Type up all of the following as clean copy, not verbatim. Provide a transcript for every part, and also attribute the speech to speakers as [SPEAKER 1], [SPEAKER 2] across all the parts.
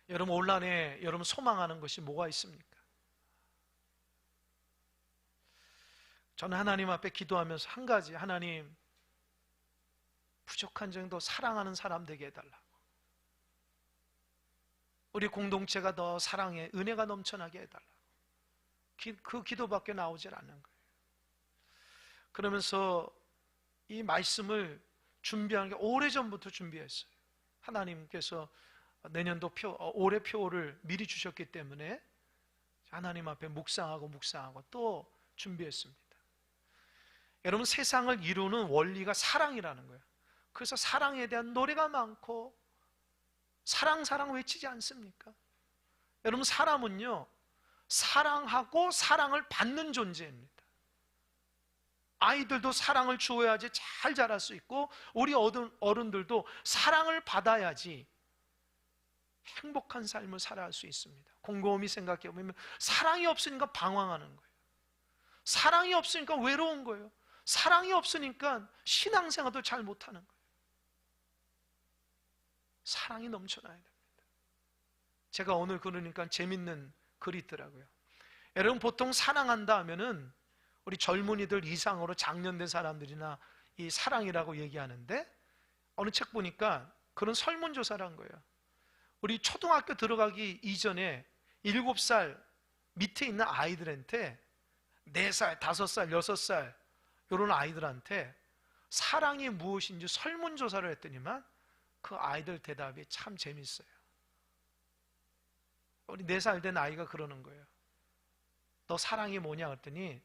[SPEAKER 1] 여러분 올 한해 여러분 소망하는 것이 뭐가 있습니까? 저는 하나님 앞에 기도하면서 한 가지, 하나님 부족한 정도 사랑하는 사람 되게 해달라고, 우리 공동체가 더 사랑에 은혜가 넘쳐나게 해달라고, 그 기도밖에 나오질 않는 거예요. 그러면서 이 말씀을 준비하는 게 오래전부터 준비했어요. 하나님께서 내년도 올해 표를 미리 주셨기 때문에 하나님 앞에 묵상하고 또 준비했습니다. 여러분, 세상을 이루는 원리가 사랑이라는 거예요. 그래서 사랑에 대한 노래가 많고 사랑 외치지 않습니까? 여러분, 사람은요 사랑하고 사랑을 받는 존재입니다. 아이들도 사랑을 주어야지 잘 자랄 수 있고, 우리 어른들도 사랑을 받아야지 행복한 삶을 살아갈 수 있습니다. 곰곰이 생각해 보면 사랑이 없으니까 방황하는 거예요. 사랑이 없으니까 외로운 거예요. 사랑이 없으니까 신앙생활도 잘 못하는 거예요. 사랑이 넘쳐나야 됩니다. 제가 오늘 그러니까 재밌는 글이 있더라고요. 여러분, 보통 사랑한다 하면은 우리 젊은이들 이상으로 장년된 사람들이나 이 사랑이라고 얘기하는데, 어느 책 보니까 그런 설문조사를 한 거예요. 우리 초등학교 들어가기 이전에 7살 밑에 있는 아이들한테 4살, 5살, 6살 이런 아이들한테 사랑이 무엇인지 설문조사를 했더니만 그 아이들 대답이 참 재밌어요. 우리 4살 된 아이가 그러는 거예요. 너 사랑이 뭐냐 그랬더니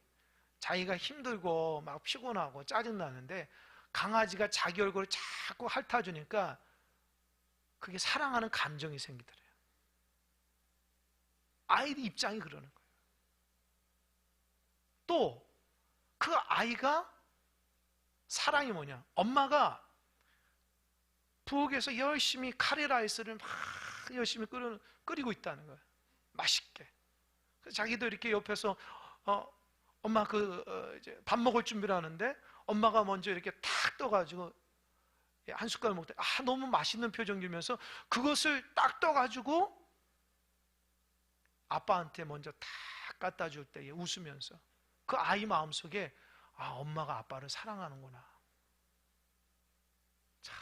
[SPEAKER 1] 자기가 힘들고 막 피곤하고 짜증나는데 강아지가 자기 얼굴을 자꾸 핥아주니까 그게 사랑하는 감정이 생기더래요. 아이들 입장이 그러는 거예요. 또 그 아이가 사랑이 뭐냐, 엄마가 부엌에서 열심히 카레라이스를 막 열심히 끓이고 있다는 거예요. 맛있게. 그래서 자기도 이렇게 옆에서 엄마 이제 밥 먹을 준비를 하는데 엄마가 먼저 이렇게 탁 떠가지고 한 숟갈 먹다 너무 맛있는 표정 지면서 그것을 딱 떠가지고 아빠한테 먼저 탁 갖다 줄 때에 웃으면서 그 아이 마음속에 엄마가 아빠를 사랑하는구나. 자,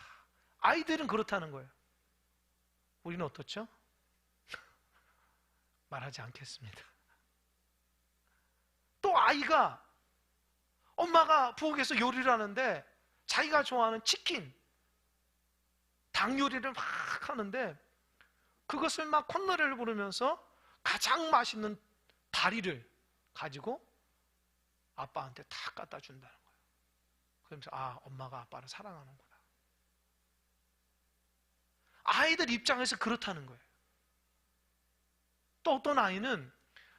[SPEAKER 1] 아이들은 그렇다는 거예요. 우리는 어떻죠? 말하지 않겠습니다. 또 아이가 엄마가 부엌에서 요리를 하는데 자기가 좋아하는 치킨, 닭 요리를 막 하는데 그것을 막 콧노래를 부르면서 가장 맛있는 다리를 가지고 아빠한테 다 갖다 준다는 거예요. 그러면서 엄마가 아빠를 사랑하는구나. 아이들 입장에서 그렇다는 거예요. 또 어떤 아이는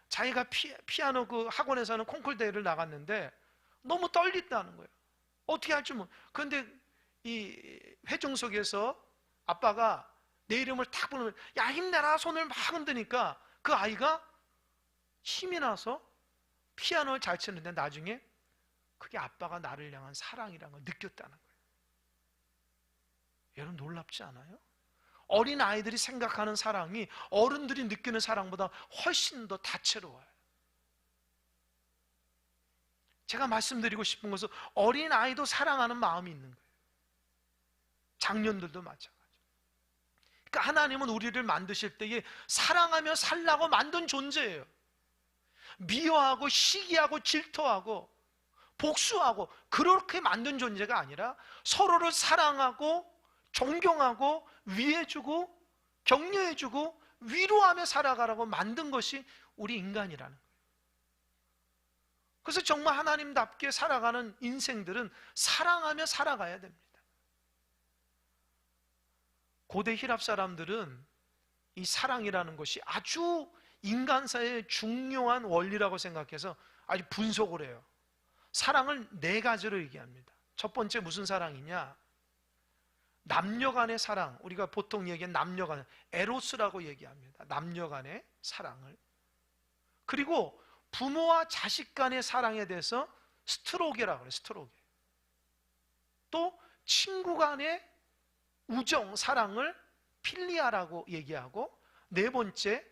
[SPEAKER 1] 자기가 피아노 그 학원에서 하는 콩쿨 대회를 나갔는데 너무 떨린다는 거예요. 어떻게 할지 모르. 그런데 이 회중석에서 아빠가 내 이름을 탁 부르면 야 힘내라 손을 막 흔드니까 그 아이가 힘이 나서 피아노를 잘 치는데 나중에 그게 아빠가 나를 향한 사랑이라는 걸 느꼈다는 거예요. 여러분 놀랍지 않아요? 어린 아이들이 생각하는 사랑이 어른들이 느끼는 사랑보다 훨씬 더 다채로워요. 제가 말씀드리고 싶은 것은 어린 아이도 사랑하는 마음이 있는 거예요. 장년들도 마찬가지. 그러니까 하나님은 우리를 만드실 때에 사랑하며 살라고 만든 존재예요. 미워하고 시기하고 질투하고 복수하고 그렇게 만든 존재가 아니라 서로를 사랑하고 존경하고 위해주고 격려해주고 위로하며 살아가라고 만든 것이 우리 인간이라는 거예요. 그래서 정말 하나님답게 살아가는 인생들은 사랑하며 살아가야 됩니다. 고대 히랍 사람들은 이 사랑이라는 것이 아주 인간사의 중요한 원리라고 생각해서 아주 분석을 해요. 사랑을 4가지로 얘기합니다. 첫 번째 무슨 사랑이냐? 남녀 간의 사랑, 우리가 보통 얘기하는 남녀 간의 에로스라고 얘기합니다. 남녀 간의 사랑을. 그리고 부모와 자식 간의 사랑에 대해서 스트로게라고 그래요. 스트로게. 또 친구 간의 우정, 사랑을 필리아라고 얘기하고, 네 번째,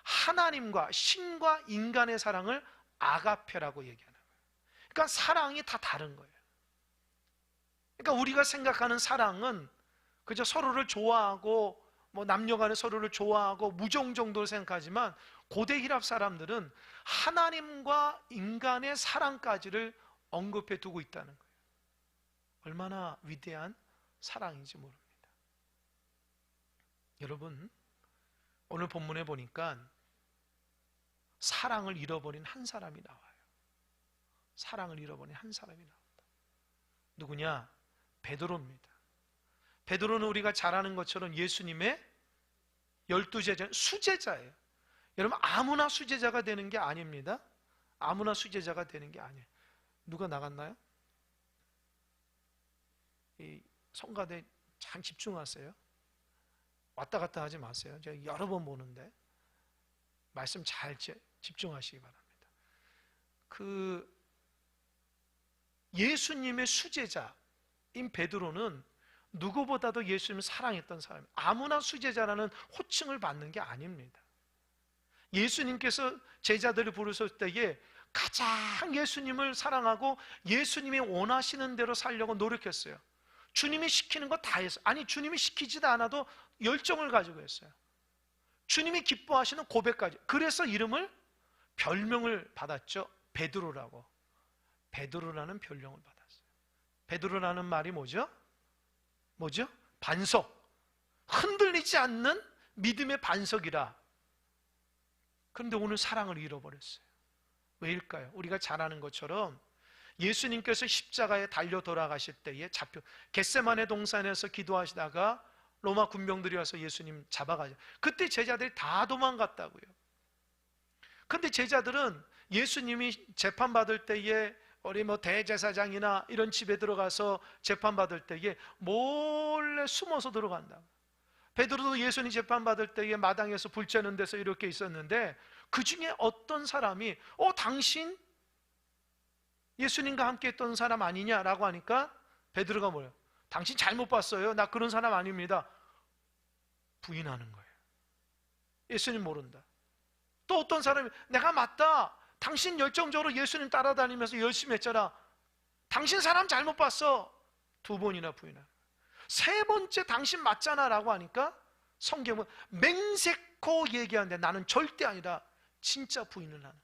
[SPEAKER 1] 하나님과 신과 인간의 사랑을 아가페라고 얘기하는 거예요. 그러니까 사랑이 다 다른 거예요. 그러니까 우리가 생각하는 사랑은 그저 서로를 좋아하고 남녀 간에 서로를 좋아하고 무정 정도로 생각하지만, 고대 히랍 사람들은 하나님과 인간의 사랑까지를 언급해 두고 있다는 거예요. 얼마나 위대한 사랑인지 모릅니다. 여러분, 오늘 본문에 보니까 사랑을 잃어버린 한 사람이 나와요. 사랑을 잃어버린 한 사람이 나옵니다. 누구냐? 베드로입니다. 베드로는 우리가 잘 아는 것처럼 예수님의 12제자, 수제자예요. 여러분, 아무나 수제자가 되는 게 아닙니다. 아무나 수제자가 되는 게 아니에요. 누가 나갔나요? 이 성가대 잘 집중하세요. 왔다 갔다 하지 마세요. 제가 여러 번 보는데 말씀 잘 집중하시기 바랍니다. 예수님의 수제자인 베드로는 누구보다도 예수님을 사랑했던 사람이에요. 아무나 수제자라는 호칭을 받는 게 아닙니다. 예수님께서 제자들을 부르실 때에 가장 예수님을 사랑하고 예수님이 원하시는 대로 살려고 노력했어요. 주님이 시키는 거 다 했어요. 아니, 주님이 시키지도 않아도 열정을 가지고 했어요. 주님이 기뻐하시는 고백까지. 그래서 별명을 받았죠. 베드로라고. 베드로라는 별명을 받았어요. 베드로라는 말이 뭐죠? 반석. 흔들리지 않는 믿음의 반석이라. 그런데 오늘 사랑을 잃어버렸어요. 왜일까요? 우리가 잘 아는 것처럼 예수님께서 십자가에 달려 돌아가실 때에 겟세마네 동산에서 기도하시다가 로마 군병들이 와서 예수님 잡아가죠. 그때 제자들이 다 도망갔다고요. 그런데 제자들은 예수님이 재판받을 때에 우리 대제사장이나 이런 집에 들어가서 재판받을 때에 몰래 숨어서 들어간다. 베드로도 예수님 재판받을 때에 마당에서 불 쬐는 데서 이렇게 있었는데, 그 중에 어떤 사람이 당신 예수님과 함께 했던 사람 아니냐라고 하니까 베드로가 뭐예요? 당신 잘못 봤어요. 나 그런 사람 아닙니다. 부인하는 거예요. 예수님 모른다. 또 어떤 사람이 내가 맞다. 당신 열정적으로 예수님 따라다니면서 열심히 했잖아. 당신 사람 잘못 봤어. 2번이나 부인하는 거예요. 세 번째 당신 맞잖아 라고 하니까 성경은 맹세코 얘기하는데 나는 절대 아니다. 진짜 부인을 하는 거예요.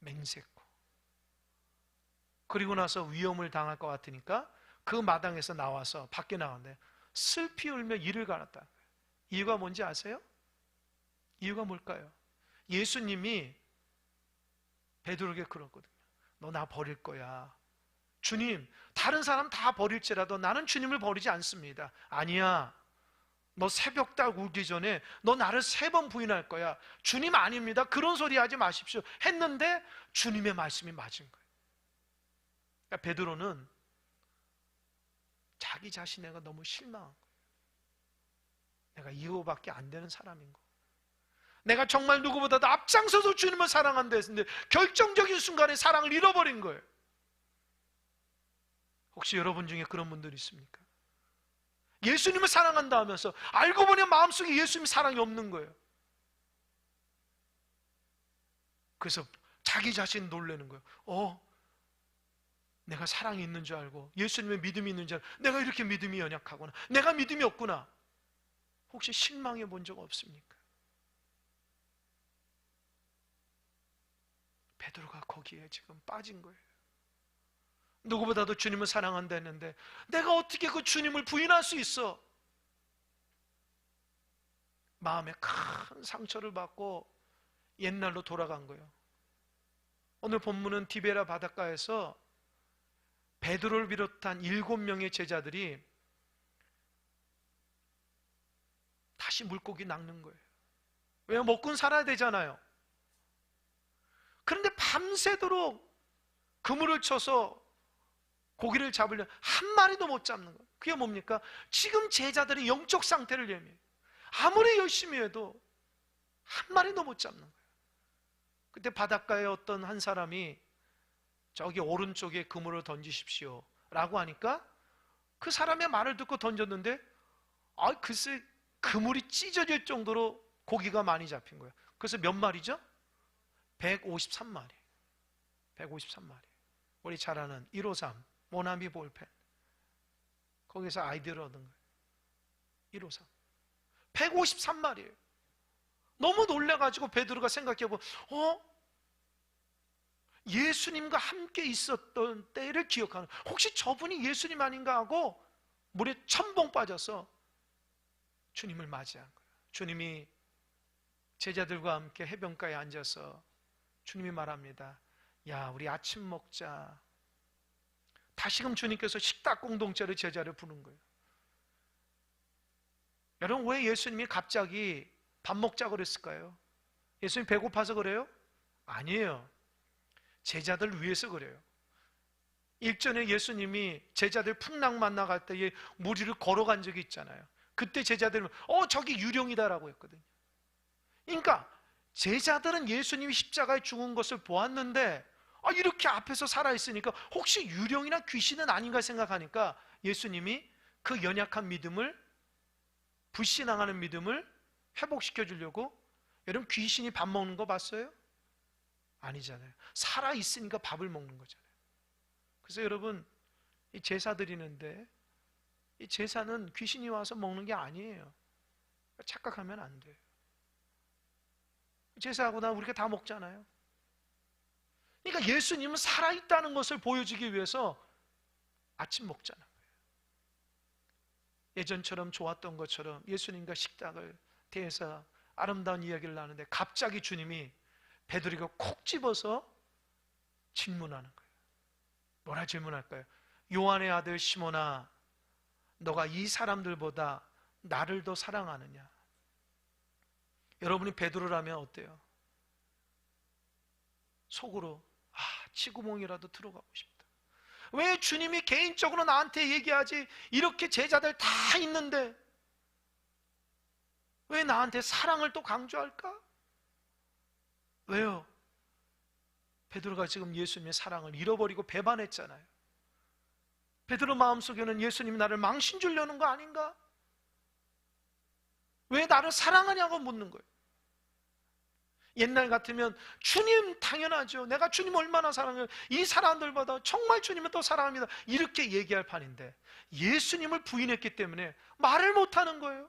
[SPEAKER 1] 맹세코. 그리고 나서 위험을 당할 것 같으니까 그 마당에서 나와서 밖에 나왔는데 슬피 울며 이를 갈았다. 이유가 뭔지 아세요? 이유가 뭘까요? 예수님이 베드로에게 그랬거든요. 너 나 버릴 거야. 주님, 다른 사람 다 버릴지라도 나는 주님을 버리지 않습니다. 아니야. 너 새벽 딱 울기 전에 너 나를 3번 부인할 거야. 주님 아닙니다. 그런 소리 하지 마십시오. 했는데 주님의 말씀이 맞은 거예요. 그러니까 베드로는 자기 자신에게 너무 실망한 거예요. 내가 이거밖에 안 되는 사람인 거. 내가 정말 누구보다도 앞장서서 주님을 사랑한다 했는데 결정적인 순간에 사랑을 잃어버린 거예요. 혹시 여러분 중에 그런 분들이 있습니까? 예수님을 사랑한다 하면서 알고 보니 마음속에 예수님 사랑이 없는 거예요. 그래서 자기 자신 놀라는 거예요. 내가 사랑이 있는 줄 알고 예수님의 믿음이 있는 줄 알고 내가 이렇게 믿음이 연약하구나. 내가 믿음이 없구나. 혹시 실망해 본 적 없습니까? 베드로가 거기에 지금 빠진 거예요. 누구보다도 주님을 사랑한다 했는데 내가 어떻게 그 주님을 부인할 수 있어? 마음에 큰 상처를 받고 옛날로 돌아간 거예요. 오늘 본문은 디베라 바닷가에서 베드로를 비롯한 7명의 제자들이 다시 물고기 낚는 거예요. 왜냐면 먹고는 살아야 되잖아요. 그런데 밤새도록 그물을 쳐서 고기를 잡으려 한 마리도 못 잡는 거예요. 그게 뭡니까? 지금 제자들의 영적 상태를 얘기해요. 아무리 열심히 해도 한 마리도 못 잡는 거예요. 그때 바닷가에 어떤 한 사람이 저기 오른쪽에 그물을 던지십시오 라고 하니까 그 사람의 말을 듣고 던졌는데 글쎄 그물이 찢어질 정도로 고기가 많이 잡힌 거예요. 그래서 몇 마리죠? 153마리. 153마리. 우리 잘 아는 153 모나미 볼펜. 거기서 아이디어를 얻은 거예요. 153. 153마리예요. 너무 놀래가지고 베드로가 생각해보고 예수님과 함께 있었던 때를 기억하는, 혹시 저분이 예수님 아닌가 하고 물에 첨벙 빠져서 주님을 맞이한 거예요. 주님이 제자들과 함께 해변가에 앉아서 주님이 말합니다. 야, 우리 아침 먹자. 다시금 주님께서 식탁 공동체로 제자를 부른 거예요. 여러분, 왜 예수님이 갑자기 밥 먹자 그랬을까요? 예수님 배고파서 그래요? 아니에요. 제자들 위해서 그래요. 일전에 예수님이 제자들 풍랑 만나갈 때에 물 위를 걸어간 적이 있잖아요. 그때 제자들은 저기 유령이다라고 했거든요. 그러니까 제자들은 예수님이 십자가에 죽은 것을 보았는데 이렇게 앞에서 살아있으니까 혹시 유령이나 귀신은 아닌가 생각하니까 예수님이 그 연약한 믿음을, 불신앙하는 믿음을 회복시켜 주려고, 여러분 귀신이 밥 먹는 거 봤어요? 아니잖아요. 살아있으니까 밥을 먹는 거잖아요. 그래서 여러분, 이 제사 드리는데 이 제사는 귀신이 와서 먹는 게 아니에요. 착각하면 안 돼요. 제사하고 나면 우리가 다 먹잖아요. 그러니까 예수님은 살아있다는 것을 보여주기 위해서 아침 먹자는 거예요. 예전처럼 좋았던 것처럼 예수님과 식탁을 대해서 아름다운 이야기를 나누는데 갑자기 주님이 베드로가 콕 집어서 질문하는 거예요. 뭐라 질문할까요? 요한의 아들 시몬아, 너가 이 사람들보다 나를 더 사랑하느냐? 여러분이 베드로라면 어때요? 속으로 치구멍이라도 들어가고 싶다. 왜 주님이 개인적으로 나한테 얘기하지? 이렇게 제자들 다 있는데 왜 나한테 사랑을 또 강조할까? 왜요? 베드로가 지금 예수님의 사랑을 잃어버리고 배반했잖아요. 베드로 마음속에는 예수님이 나를 망신 주려는 거 아닌가? 왜 나를 사랑하냐고 묻는 거예요. 옛날 같으면 주님 당연하죠. 내가 주님 얼마나 사랑해요. 이 사람들보다 정말 주님은 더 사랑합니다. 이렇게 얘기할 판인데 예수님을 부인했기 때문에 말을 못하는 거예요.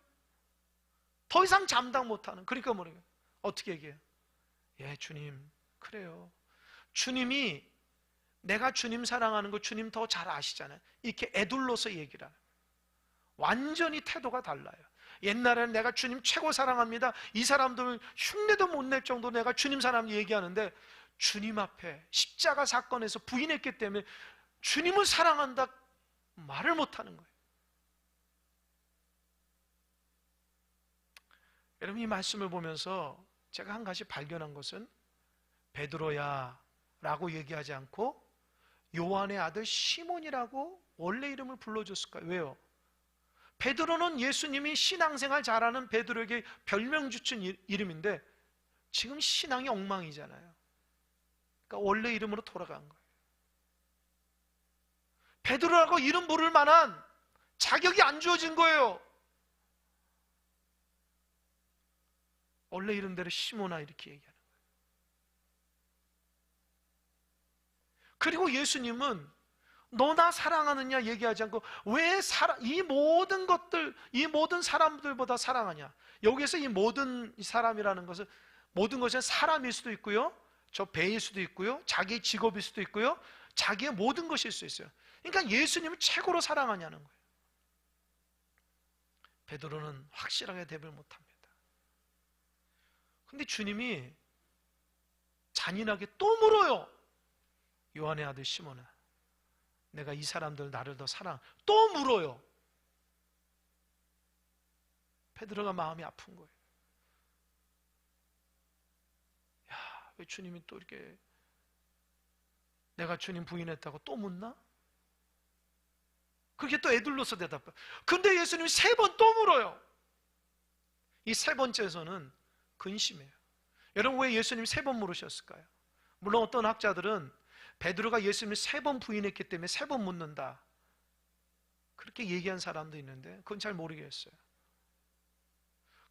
[SPEAKER 1] 더 이상 감당 못하는. 그러니까 뭐래요? 어떻게 얘기해요? 예, 주님 그래요. 주님이, 내가 주님 사랑하는 거 주님 더 잘 아시잖아요. 이렇게 애둘러서 얘기를 해요. 완전히 태도가 달라요. 옛날에는 내가 주님 최고 사랑합니다. 이 사람들은 흉내도 못 낼 정도로 내가 주님 사랑 얘기하는데 주님 앞에 십자가 사건에서 부인했기 때문에 주님을 사랑한다 말을 못하는 거예요. 여러분, 이 말씀을 보면서 제가 한 가지 발견한 것은 베드로야 라고 얘기하지 않고 요한의 아들 시몬이라고 원래 이름을 불러줬을까요? 왜요? 베드로는 예수님이 신앙생활 잘하는 베드로에게 별명 주친 이름인데 지금 신앙이 엉망이잖아요. 그러니까 원래 이름으로 돌아간 거예요. 베드로라고 이름 부를 만한 자격이 안 주어진 거예요. 원래 이름대로 시몬아 이렇게 얘기하는 거예요. 그리고 예수님은 너 나 사랑하느냐 얘기하지 않고 왜 이 모든 것들, 이 모든 사람들보다 사랑하냐? 여기에서 이 모든 사람이라는 것은 모든 것은 사람일 수도 있고요, 저 배일 수도 있고요, 자기의 직업일 수도 있고요, 자기의 모든 것일 수 있어요. 그러니까 예수님을 최고로 사랑하냐는 거예요. 베드로는 확실하게 대답을 못합니다. 근데 주님이 잔인하게 또 물어요. 요한의 아들 시몬아, 내가 이 사람들 나를 더 사랑. 또 물어요. 베드로가 마음이 아픈 거예요. 야, 왜 주님이 또 이렇게 내가 주님 부인했다고 또 묻나? 그게 또 애둘러서 대답해요. 근데 예수님이 3번 또 물어요. 이 3번째에서는 근심해요. 여러분, 왜 예수님이 3번 물으셨을까요? 물론 어떤 학자들은 베드로가 예수님을 3번 부인했기 때문에 3번 묻는다, 그렇게 얘기한 사람도 있는데 그건 잘 모르겠어요.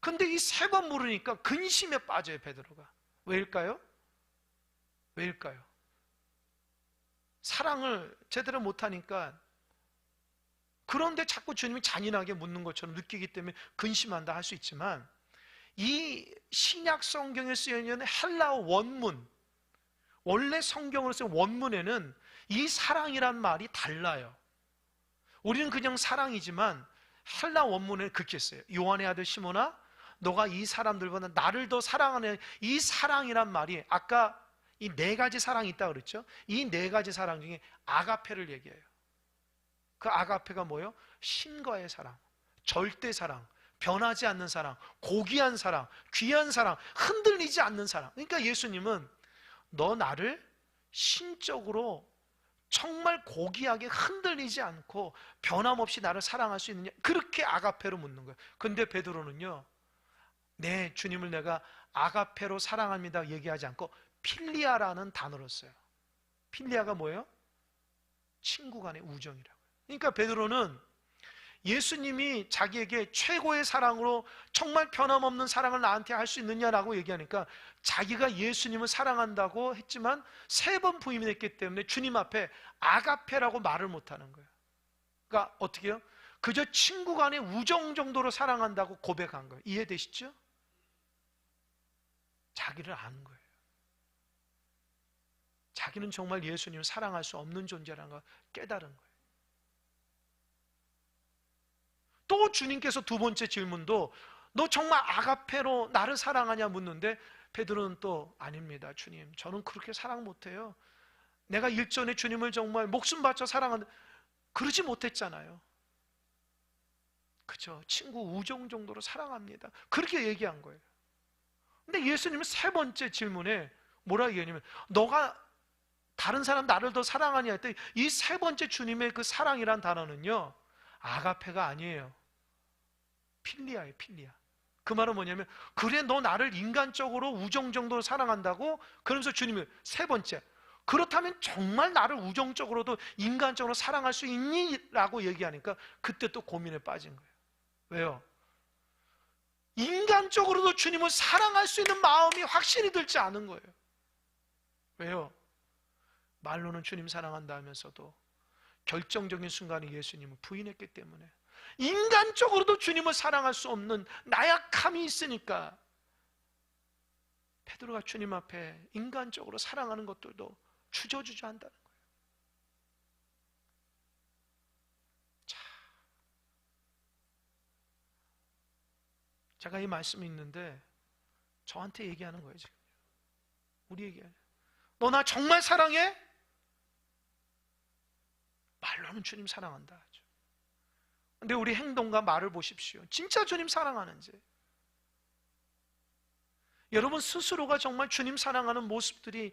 [SPEAKER 1] 근데 이 세 번 물으니까 근심에 빠져요, 베드로가. 왜일까요? 왜일까요? 사랑을 제대로 못하니까, 그런데 자꾸 주님이 잔인하게 묻는 것처럼 느끼기 때문에 근심한다 할 수 있지만, 이 신약 성경에 쓰여있는 헬라어 원문, 원래 성경으로 쓴 원문에는 이 사랑이란 말이 달라요. 우리는 그냥 사랑이지만 헬라 원문에 그렇게 써요. 요한의 아들 시몬아, 너가 이 사람들보다 나를 더 사랑하는, 이 사랑이란 말이, 아까 이 네 가지 사랑이 있다 그랬죠? 이 네 가지 사랑 중에 아가페를 얘기해요. 그 아가페가 뭐예요? 신과의 사랑, 절대 사랑, 변하지 않는 사랑, 고귀한 사랑, 귀한 사랑, 흔들리지 않는 사랑. 그러니까 예수님은 너 나를 신적으로 정말 고귀하게 흔들리지 않고 변함없이 나를 사랑할 수 있느냐, 그렇게 아가페로 묻는 거예요. 근데 베드로는요, 네, 주님을 내가 아가페로 사랑합니다 얘기하지 않고 필리아라는 단어를 써요. 필리아가 뭐예요? 친구 간의 우정이라고요. 그러니까 베드로는 예수님이 자기에게 최고의 사랑으로 정말 변함없는 사랑을 나한테 할 수 있느냐라고 얘기하니까, 자기가 예수님을 사랑한다고 했지만 세 번 부인했기 때문에 주님 앞에 아가페라고 말을 못하는 거예요. 그러니까 어떻게 해요? 그저 친구 간의 우정 정도로 사랑한다고 고백한 거예요. 이해되시죠? 자기를 아는 거예요. 자기는 정말 예수님을 사랑할 수 없는 존재라는 걸 깨달은 거예요. 또 주님께서 두 번째 질문도 너 정말 아가페로 나를 사랑하냐 묻는데, 베드로는 또 아닙니다 주님, 저는 그렇게 사랑 못해요. 내가 일전에 주님을 정말 목숨 바쳐 사랑하는, 그러지 못했잖아요. 그죠? 친구 우정 정도로 사랑합니다, 그렇게 얘기한 거예요. 근데 예수님은 세 번째 질문에 뭐라 얘기하냐면, 너가 다른 사람 나를 더 사랑하냐 했더니, 이 세 번째 주님의 그 사랑이란 단어는요, 아가페가 아니에요. 필리아예요, 필리아. 그 말은 뭐냐면, 그래 너 나를 인간적으로 우정 정도로 사랑한다고? 그러면서 주님이 세 번째, 그렇다면 정말 나를 우정적으로도 인간적으로 사랑할 수 있니? 라고 얘기하니까 그때 또 고민에 빠진 거예요. 왜요? 인간적으로도 주님을 사랑할 수 있는 마음이 확신이 들지 않은 거예요. 왜요? 말로는 주님 사랑한다 하면서도 결정적인 순간에 예수님을 부인했기 때문에, 인간적으로도 주님을 사랑할 수 없는 나약함이 있으니까 베드로가 주님 앞에 인간적으로 사랑하는 것들도 주저주저 한다는 거예요. 자, 제가 이 말씀이 있는데 저한테 얘기하는 거예요. 지금 우리 얘기해요. 너 나 정말 사랑해? 말로는 주님 사랑한다 하죠. 근데 우리 행동과 말을 보십시오. 진짜 주님 사랑하는지. 여러분 스스로가 정말 주님 사랑하는 모습들이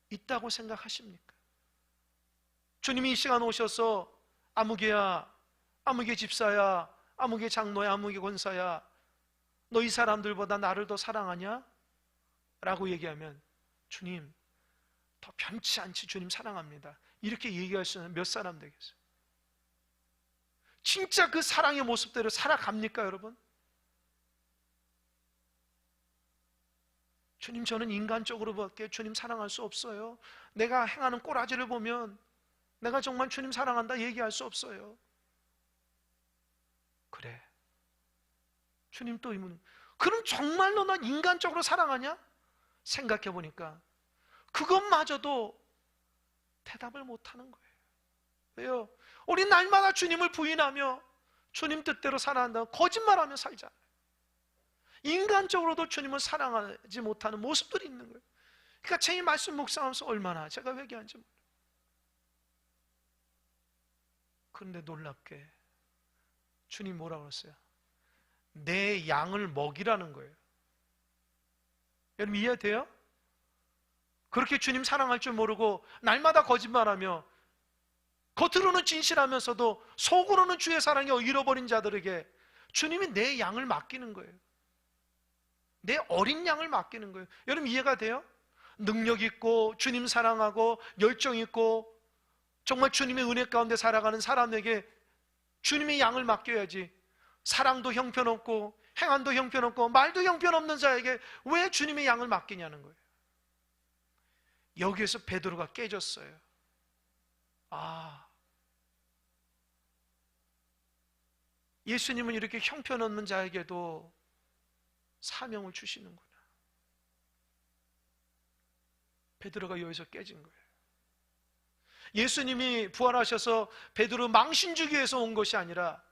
[SPEAKER 1] 있다고 생각하십니까? 주님이 이 시간 오셔서 아무개야, 아무개 집사야, 아무개 장로야, 아무개 권사야, 너 이 사람들보다 나를 더 사랑하냐? 라고 얘기하면, 주님 더 변치 않지 주님 사랑합니다, 이렇게 얘기할 수 있는 몇 사람 되겠어요? 진짜 그 사랑의 모습대로 살아갑니까 여러분? 주님 저는 인간적으로밖에 주님 사랑할 수 없어요. 내가 행하는 꼬라지를 보면 내가 정말 주님 사랑한다 얘기할 수 없어요. 그래, 주님 또 의문, 그럼 정말로 난 인간적으로 사랑하냐? 생각해 보니까 그것마저도 대답을 못하는 거예요. 왜요? 우리 날마다 주님을 부인하며 주님 뜻대로 살아간다고 거짓말하며 살잖아요. 인간적으로도 주님을 사랑하지 못하는 모습들이 있는 거예요. 그러니까 제 말씀 묵상하면서 얼마나 제가 회개한지 몰라요. 그런데 놀랍게 주님 뭐라고 그랬어요? 내 양을 먹이라는 거예요. 여러분 이해돼요? 그렇게 주님 사랑할 줄 모르고 날마다 거짓말하며 겉으로는 진실하면서도 속으로는 주의 사랑에 잃어버린 자들에게 주님이 내 양을 맡기는 거예요. 내 어린 양을 맡기는 거예요. 여러분 이해가 돼요? 능력 있고 주님 사랑하고 열정 있고 정말 주님의 은혜 가운데 살아가는 사람에게 주님의 양을 맡겨야지, 사랑도 형편없고 행한도 형편없고 말도 형편없는 자에게 왜 주님의 양을 맡기냐는 거예요. 여기에서 베드로가 깨졌어요. 예수님은 이렇게 형편없는 자에게도 사명을 주시는구나. 베드로가 여기서 깨진 거예요. 예수님이 부활하셔서 베드로 망신 주기 위해서 온 것이 아니라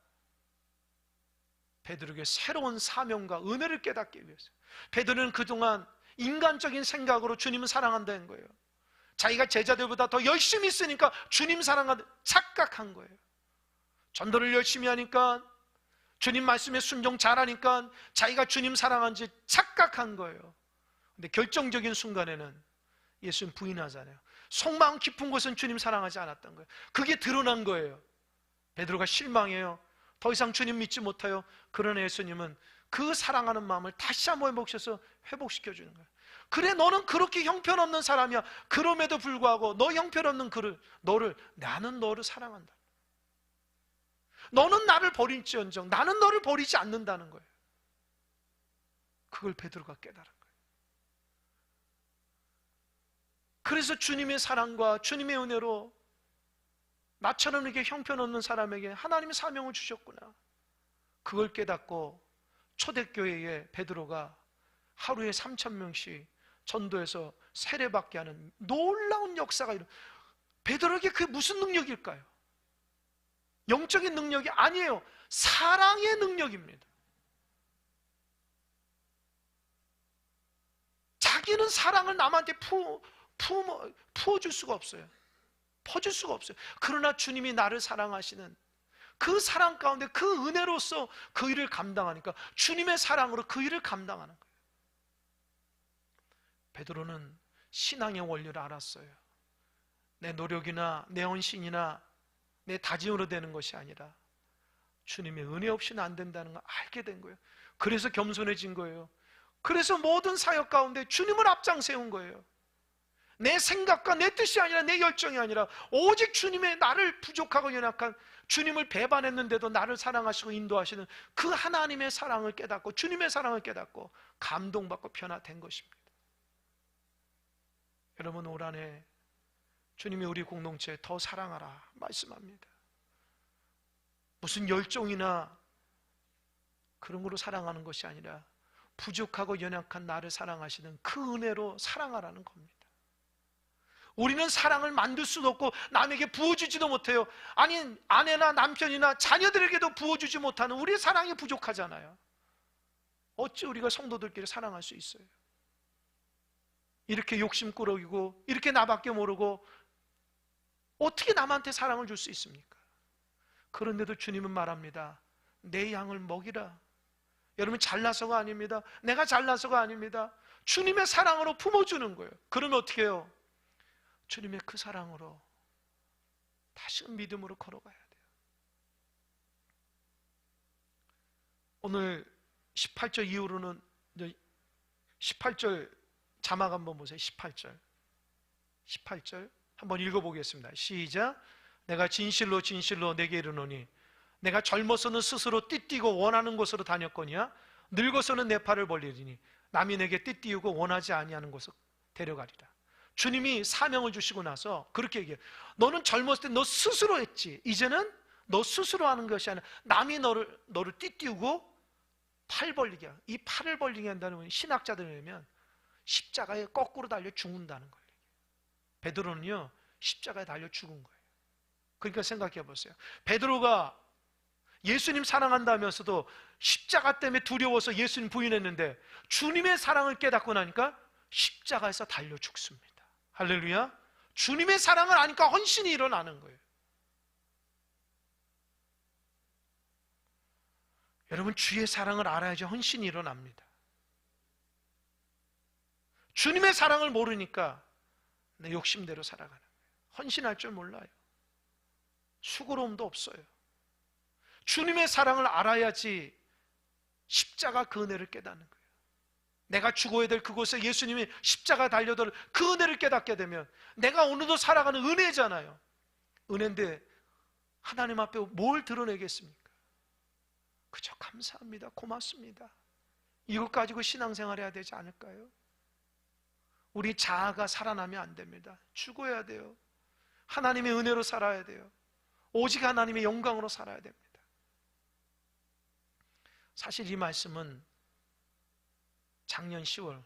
[SPEAKER 1] 베드로에게 새로운 사명과 은혜를 깨닫기 위해서. 베드로는 그동안 인간적인 생각으로 주님을 사랑한다는 거예요. 자기가 제자들보다 더 열심히 있으니까 주님 사랑한다 착각한 거예요. 전도를 열심히 하니까, 주님 말씀에 순종 잘하니까 자기가 주님 사랑한지 착각한 거예요. 근데 결정적인 순간에는 예수님 부인하잖아요. 속마음 깊은 곳은 주님 사랑하지 않았던 거예요. 그게 드러난 거예요. 베드로가 실망해요. 더 이상 주님 믿지 못해요. 그러나 예수님은 그 사랑하는 마음을 다시 한번 회복시켜 주는 거예요. 그래, 너는 그렇게 형편없는 사람이야. 그럼에도 불구하고 너 형편없는 나는 너를 사랑한다. 너는 나를 버릴지언정 나는 너를 버리지 않는다는 거예요. 그걸 베드로가 깨달은 거예요. 그래서 주님의 사랑과 주님의 은혜로 나처럼 이렇게 형편없는 사람에게 하나님의 사명을 주셨구나. 그걸 깨닫고 초대교회에 베드로가 하루에 3,000명씩 전도해서 세례받게 하는 놀라운 역사가 베드로에게 그게 무슨 능력일까요? 영적인 능력이 아니에요. 사랑의 능력입니다. 자기는 사랑을 남한테 부어줄 수가 없어요. 퍼줄 수가 없어요. 그러나 주님이 나를 사랑하시는 그 사랑 가운데 그 은혜로서 그 일을 감당하니까 주님의 사랑으로 그 일을 감당하는 거예요. 베드로는 신앙의 원리를 알았어요. 내 노력이나 내 헌신이나 내 다짐으로 되는 것이 아니라 주님의 은혜 없이는 안 된다는 걸 알게 된 거예요. 그래서 겸손해진 거예요. 그래서 모든 사역 가운데 주님을 앞장 세운 거예요. 내 생각과 내 뜻이 아니라 내 열정이 아니라 오직 주님의 나를 부족하고 연약한 주님을 배반했는데도 나를 사랑하시고 인도하시는 그 하나님의 사랑을 깨닫고 주님의 사랑을 깨닫고 감동받고 변화된 것입니다. 여러분, 올 한해 주님이 우리 공동체에 더 사랑하라 말씀합니다. 무슨 열정이나 그런 거로 사랑하는 것이 아니라 부족하고 연약한 나를 사랑하시는 그 은혜로 사랑하라는 겁니다. 우리는 사랑을 만들 수도 없고 남에게 부어주지도 못해요. 아니, 아내나 남편이나 자녀들에게도 부어주지 못하는 우리의 사랑이 부족하잖아요. 어찌 우리가 성도들끼리 사랑할 수 있어요? 이렇게 욕심꾸러기고 이렇게 나밖에 모르고 어떻게 남한테 사랑을 줄 수 있습니까? 그런데도 주님은 말합니다. 내 양을 먹이라. 여러분, 잘나서가 아닙니다. 내가 잘나서가 아닙니다. 주님의 사랑으로 품어주는 거예요. 그러면 어떻게 해요? 주님의 그 사랑으로 다시 믿음으로 걸어가야 돼요. 오늘 18절 이후로는 18절 자막 한번 보세요. 18절 한번 읽어보겠습니다. 시작. 내가 진실로 진실로 내게 이르노니 내가 젊어서는 스스로 띠띠고 원하는 곳으로 다녔거니와 늙어서는 내 팔을 벌리리니 남이 내게 띠띠우고 원하지 아니하는 곳으로 데려가리라. 주님이 사명을 주시고 나서 그렇게 얘기해요. 너는 젊었을 때 너 스스로 했지. 이제는 너 스스로 하는 것이 아니라 남이 너를 띠띠우고 팔 벌리게 하고, 이 팔을 벌리게 한다는 건 신학자들에 의하면 십자가에 거꾸로 달려 죽는다는 거예요. 베드로는요 십자가에 달려 죽은 거예요. 그러니까 생각해 보세요. 베드로가 예수님 사랑한다면서도 십자가 때문에 두려워서 예수님 부인했는데 주님의 사랑을 깨닫고 나니까 십자가에서 달려 죽습니다. 할렐루야. 주님의 사랑을 아니까 헌신이 일어나는 거예요. 여러분, 주의 사랑을 알아야지 헌신이 일어납니다. 주님의 사랑을 모르니까 내 욕심대로 살아가는 거예요. 헌신할 줄 몰라요. 수고로움도 없어요. 주님의 사랑을 알아야지 십자가 그 은혜를 깨닫는 거예요. 내가 죽어야 될 그곳에 예수님이 십자가 달려들 그 은혜를 깨닫게 되면 내가 오늘도 살아가는 은혜잖아요. 은혜인데 하나님 앞에 뭘 드러내겠습니까? 그저 감사합니다, 고맙습니다, 이것 가지고 신앙생활 해야 되지 않을까요? 우리 자아가 살아나면 안 됩니다. 죽어야 돼요. 하나님의 은혜로 살아야 돼요. 오직 하나님의 영광으로 살아야 됩니다. 사실 이 말씀은 작년 10월,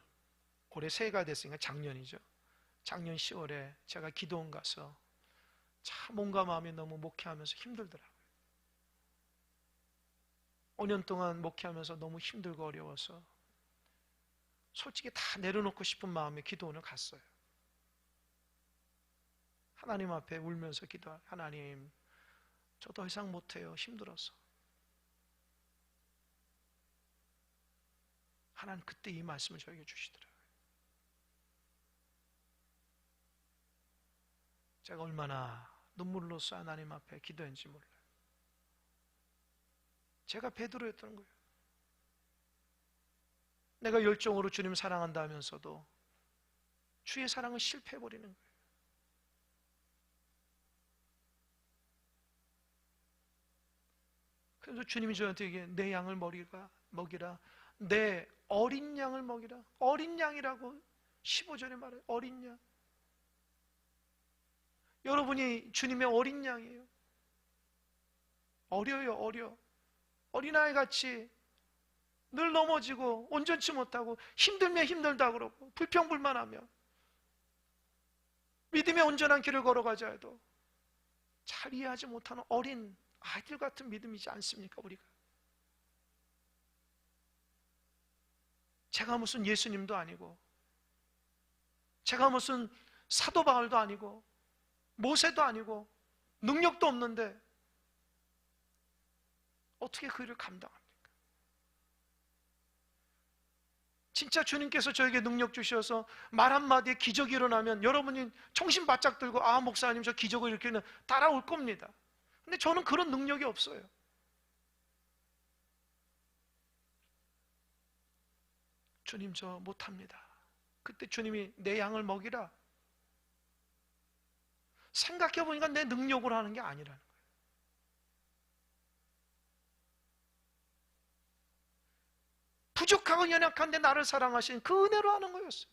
[SPEAKER 1] 올해 새해가 됐으니까 작년이죠. 작년 10월에 제가 기도원 가서 참 몸과 마음이 너무 목회하면서 힘들더라고요. 5년 동안 목회하면서 너무 힘들고 어려워서 솔직히 다 내려놓고 싶은 마음에 기도원을 갔어요. 하나님 앞에 울면서 기도하고, 하나님, 저 더 이상 못해요, 힘들어서. 하나님 그때 이 말씀을 저에게 주시더라고요. 제가 얼마나 눈물로써 하나님 앞에 기도했는지 몰라요. 제가 베드로였던 거예요. 내가 열정으로 주님 사랑한다 하면서도 주의 사랑을 실패해버리는 거예요. 그래서 주님이 저한테 내 양을 먹이라, 내 어린 양을 먹이라. 어린 양이라고 15절에 말해요. 어린 양. 여러분이 주님의 어린 양이에요. 어려요, 어려. 어린아이 같이 늘 넘어지고 온전치 못하고 힘들면 힘들다 그러고 불평불만하며 믿음의 온전한 길을 걸어가자 해도 잘 이해하지 못하는 어린 아이들 같은 믿음이지 않습니까, 우리가? 제가 무슨 예수님도 아니고 제가 무슨 사도 바울도 아니고 모세도 아니고 능력도 없는데 어떻게 그 일을 감당합니까? 진짜 주님께서 저에게 능력 주셔서 말 한마디에 기적이 일어나면 여러분이 정신 바짝 들고, 아, 목사님 저 기적을 일으키는, 따라올 겁니다. 근데 저는 그런 능력이 없어요. 주님 저 못합니다. 그때 주님이 내 양을 먹이라. 생각해보니까 내 능력으로 하는 게 아니라는 거예요. 부족하고 연약한데 나를 사랑하신 그 은혜로 하는 거였어요.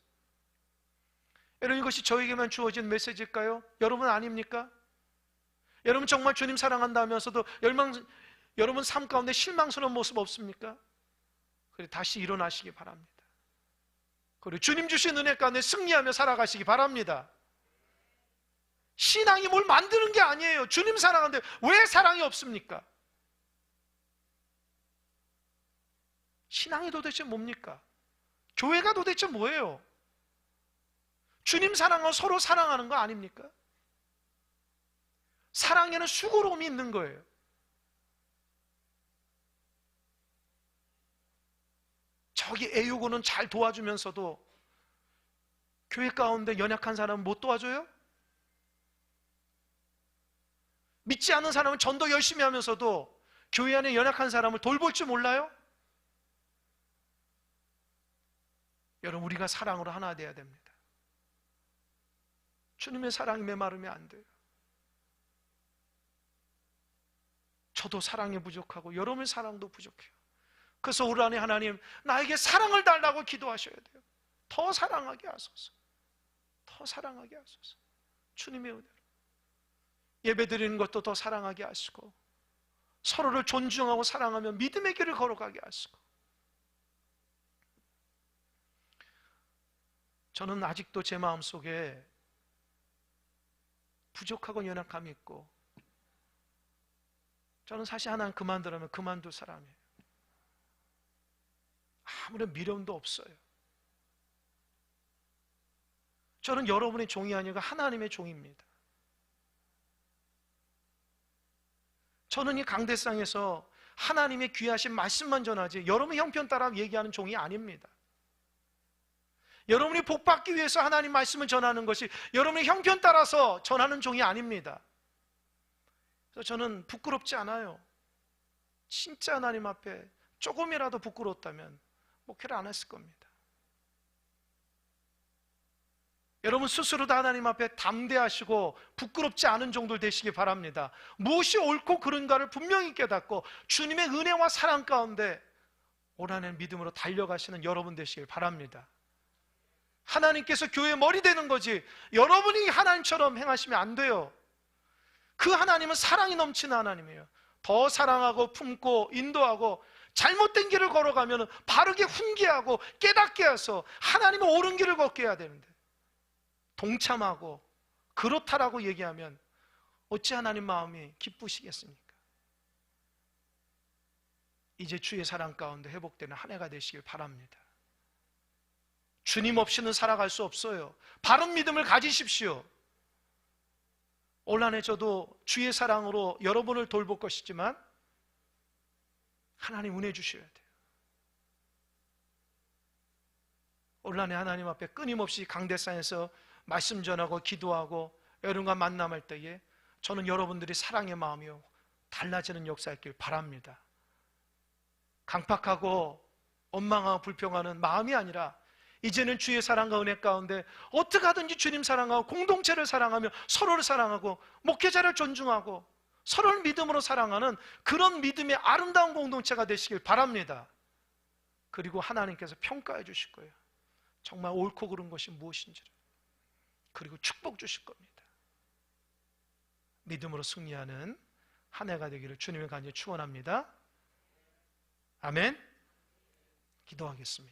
[SPEAKER 1] 여러분, 이것이 저에게만 주어진 메시지일까요? 여러분 아닙니까? 여러분 정말 주님 사랑한다 하면서도 여러분 삶 가운데 실망스러운 모습 없습니까? 그래, 다시 일어나시기 바랍니다. 그리고 주님 주신 은혜 가운데 승리하며 살아가시기 바랍니다. 신앙이 뭘 만드는 게 아니에요. 주님 사랑하는데 왜 사랑이 없습니까? 신앙이 도대체 뭡니까? 교회가 도대체 뭐예요? 주님 사랑은 서로 사랑하는 거 아닙니까? 사랑에는 수고로움이 있는 거예요. 저기 애우고는 잘 도와주면서도 교회 가운데 연약한 사람은 못 도와줘요? 믿지 않는 사람은 전도 열심히 하면서도 교회 안에 연약한 사람을 돌볼 줄 몰라요? 여러분, 우리가 사랑으로 하나 돼야 됩니다. 주님의 사랑이 메마르면 안 돼요. 저도 사랑이 부족하고 여러분의 사랑도 부족해요. 그래서 올 한해 하나님, 나에게 사랑을 달라고 기도하셔야 돼요. 더 사랑하게 하소서. 더 사랑하게 하소서. 주님의 은혜로 예배드리는 것도 더 사랑하게 하시고, 서로를 존중하고 사랑하며 믿음의 길을 걸어가게 하시고. 저는 아직도 제 마음속에 부족하고 연약함이 있고, 저는 사실 하나님 그만두라면 그만둘 사람이에요. 아무런 미련도 없어요. 저는 여러분의 종이 아니고 하나님의 종입니다. 저는 이 강대상에서 하나님의 귀하신 말씀만 전하지 여러분의 형편 따라 얘기하는 종이 아닙니다. 여러분이 복받기 위해서 하나님 말씀을 전하는 것이 여러분의 형편 따라서 전하는 종이 아닙니다. 그래서 저는 부끄럽지 않아요. 진짜 하나님 앞에 조금이라도 부끄러웠다면 목회를 안 했을 겁니다. 여러분 스스로도 하나님 앞에 담대하시고 부끄럽지 않은 정도 되시기 바랍니다. 무엇이 옳고 그른가를 분명히 깨닫고 주님의 은혜와 사랑 가운데 올 한 해 믿음으로 달려가시는 여러분 되시길 바랍니다. 하나님께서 교회의 머리 되는 거지 여러분이 하나님처럼 행하시면 안 돼요. 그 하나님은 사랑이 넘치는 하나님이에요. 더 사랑하고 품고 인도하고 잘못된 길을 걸어가면 바르게 훈계하고 깨닫게 해서 하나님의 옳은 길을 걷게 해야 되는데 동참하고 그렇다라고 얘기하면 어찌 하나님 마음이 기쁘시겠습니까? 이제 주의 사랑 가운데 회복되는 한 해가 되시길 바랍니다. 주님 없이는 살아갈 수 없어요. 바른 믿음을 가지십시오. 올 한 해 저도 주의 사랑으로 여러분을 돌볼 것이지만 하나님 은혜 주셔야 돼요. 올 한 해 하나님 앞에 끊임없이 강대상에서 말씀 전하고 기도하고 여러분과 만남할 때에 저는 여러분들이 사랑의 마음이 달라지는 역사였길 바랍니다. 강팍하고 원망하고 불평하는 마음이 아니라 이제는 주의 사랑과 은혜 가운데 어떻게 하든지 주님 사랑하고 공동체를 사랑하며 서로를 사랑하고 목회자를 존중하고 서로를 믿음으로 사랑하는 그런 믿음의 아름다운 공동체가 되시길 바랍니다. 그리고 하나님께서 평가해 주실 거예요. 정말 옳고 그른 것이 무엇인지를. 그리고 축복 주실 겁니다. 믿음으로 승리하는 한 해가 되기를 주님의 간절히 축원합니다. 아멘. 기도하겠습니다.